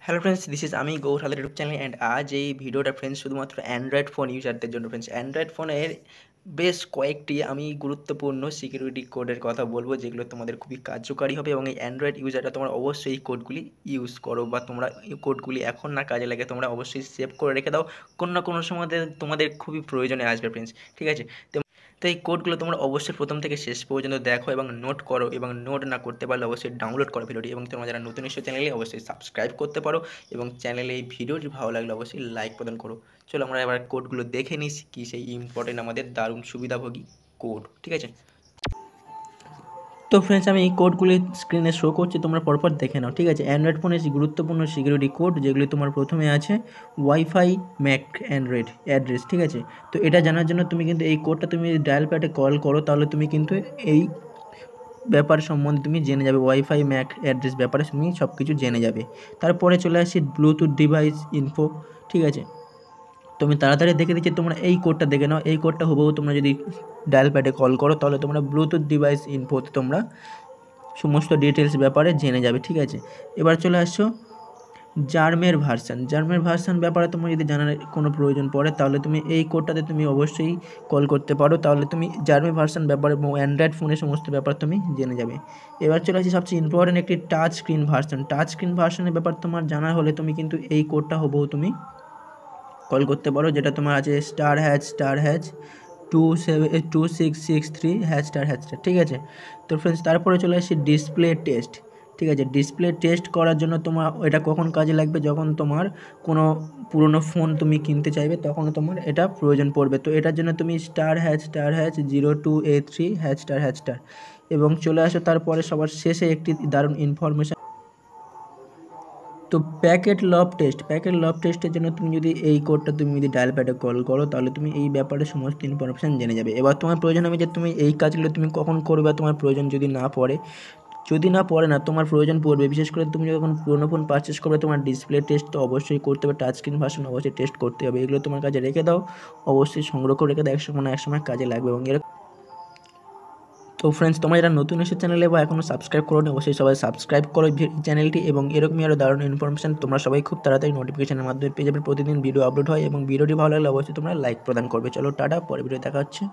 Hello friends, this is আমি Gour Haldar YouTube channel and আজ এই ভিডিওটা ফ্রেন্ডস শুধুমাত্র অ্যান্ড্রয়েড ফোন ইউজারদের জন্য। ফ্রেন্ডস, অ্যান্ড্রয়েড ফোনের বেশ কয়েকটি আমি গুরুত্বপূর্ণ সিকিউরিটি কোডের কথা বলবো, যেগুলো তোমাদের খুবই কার্যকারী হবে এবং এই অ্যান্ড্রয়েড ইউজাররা তোমরা অবশ্যই এই কোডগুলি ইউজ করো, বা তোমরা এই কোডগুলি এখন না কাজে লাগে তোমরা অবশ্যই সেভ করে রেখে দাও। কোনো না কোনো সময় তোমাদের খুবই প্রয়োজনে আসবে ফ্রেন্ডস, ঠিক আছে? তো এই কোডগুলো তোমরা অবশ্যই প্রথম থেকে শেষ পর্যন্ত দেখো এবং নোট করো, এবং নোট না করতে পারলে অবশ্যই ডাউনলোড করো ভিডিওটি, এবং তোমরা যারা নতুন এসে চ্যানেলে অবশ্যই সাবস্ক্রাইব করতে পারো এবং চ্যানেলে এই ভিডিওটি ভালো লাগলে অবশ্যই লাইক প্রদান করো। চলো আমরা এবার কোডগুলো দেখে নিই, কি সেই ইম্পর্টেন্ট আমাদের দারুণ সুবিধাভোগী কোড, ঠিক আছে? তো ফ্রেন্ডস, আমি এই কোডগুলি স্ক্রিনে শো করছি, তোমরা পরপর দেখে নাও, ঠিক আছে? অ্যান্ড্রয়েড ফোনের গুরুত্বপূর্ণ সিকিউরিটি কোড, যেগুলি তোমার প্রথমে আছে ওয়াইফাই ম্যাক অ্যান্ড্রয়েড অ্যাড্রেস, ঠিক আছে? তো এটা জানার জন্য তুমি কিন্তু এই কোডটা তুমি ডায়াল প্যাডে কল করো, তাহলে তুমি কিন্তু এই ব্যাপার সম্বন্ধে তুমি জেনে যাবে, ওয়াইফাই ম্যাক অ্যাড্রেস ব্যাপারে তুমি সব কিছু জেনে যাবে। তারপরে চলে আসি ব্লুটুথ ডিভাইস ইনফো, ঠিক আছে? তুমি তাড়াতাড়ি দেখে দিচ্ছি, তোমরা এই কোডটা দেখে নাও। এই কোডটা হুবহু তোমরা যদি ডায়াল প্যাডে কল করো, তাহলে তোমরা ব্লুটুথ ডিভাইস ইনফোতে তোমরা সমস্ত ডিটেলস ব্যাপারে জেনে যাবে, ঠিক আছে? এবার চলে আসছো জার্মের ভার্সান ব্যাপারে তোমার যদি জানার কোনো প্রয়োজন পড়ে, তাহলে তুমি এই কোডটাতে তুমি অবশ্যই কল করতে পারো, তাহলে তুমি জার্মের ভার্সান ব্যাপারে অ্যান্ড্রয়েড ফোনের সমস্ত ব্যাপার তুমি জেনে যাবে। এবার চলে আসি সবচেয়ে ইম্পর্টেন্ট একটি টাচ স্ক্রিন ভার্সানের ব্যাপার তোমার জানা হলে তুমি কিন্তু এই কোডটা হুবহু তুমি কল করতে পারো, যেটা তোমার আছে *#* 2663 ##, ঠিক আছে? তো ফ্রেন্ডস, তারপরে চলে আসি ডিসপ্লে টেস্ট, ঠিক আছে? ডিসপ্লে টেস্ট করার জন্য তোমার এটা কখন কাজে লাগবে, যখন তোমার কোনো পুরনো ফোন তুমি কিনতে চাইবে, তখন তোমার এটা প্রয়োজন পড়বে। তো এটার জন্য তুমি *#*02A3 ##, এবং চলে আসো তারপরে সবার শেষে একটি দারুণ ইনফরমেশান। তো প্যাকেট লভ টেস্টের জন্য তুমি যদি এই কোডটা তুমি যদি ডায়াল প্যাডে কল করো, তাহলে তুমি এই ব্যাপারে সমস্ত ইনফরমেশান জেনে যাবে। এবার তোমার প্রয়োজন হবে যে তুমি এই কাজগুলো তুমি কখন করবে, তোমার প্রয়োজন যদি না পড়ে না, তোমার প্রয়োজন পড়বে, বিশেষ করে তুমি যখন পুরোনো ফোন পারচেস করবে, তোমার ডিসপ্লে টেস্ট তো অবশ্যই করতে হবে, টাচ স্ক্রিন ভার্সন অবশ্যই টেস্ট করতে হবে। এগুলো তোমার কাছে রেখে দাও, অবশ্যই সংগ্রহ করে রেখে দাও, এক সময় কাজে লাগবে। এবং তো ফ্রেন্ডস, তোমরা যারা নতুন এসে চ্যানেলে বা এখনও সাবস্ক্রাইব করো নি, অবশ্যই সবাই সাবস্ক্রাইব করো চ্যানেলটি, এবং এরকমই আরও দারুণ ইনফরমেশন তোমরা সবাই খুব তাড়াতাড়ি নোটিফিকেশনের মাধ্যমে পেয়ে যাবে। প্রতিদিন ভিডিও আপলোড হয়, এবং ভিডিওটি ভালো লাগলে অবশ্যই তোমরা লাইক প্রদান করবে। চলো টাটা, পরে ভিডিও দেখা হচ্ছে।